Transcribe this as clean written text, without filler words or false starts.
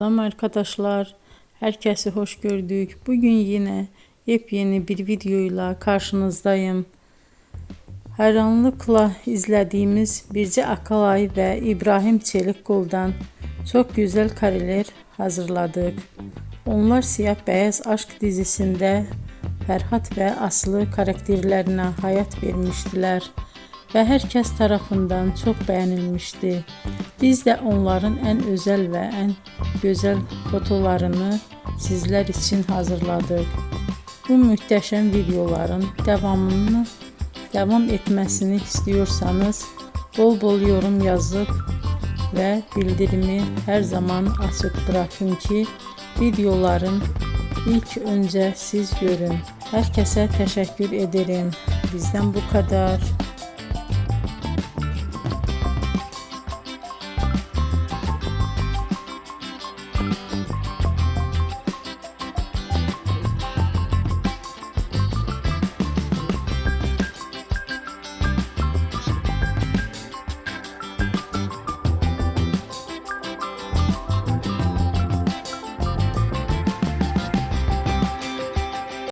Selam arkadaşlar, herkese hoş gördük. Bugün yine yepyeni bir videoyla karşınızdayım. Hayranlıkla izlediğimiz Birce Akalay ve İbrahim Çelikkol'dan çok güzel kareler hazırladık. Onlar Siyah Beyaz Aşk dizisinde Ferhat ve Aslı karakterlerine hayat vermiştiler ve herkes tarafından çok beğenilmişti. Biz de onların en özel ve en güzel fotolarını sizler için hazırladık. Bu muhteşem videoların devam etmesini istiyorsanız bol bol yorum yazıp ve bildirimi her zaman açık bırakın ki videoların ilk önce siz görün. Herkese teşekkür ederim. Bizden bu kadar.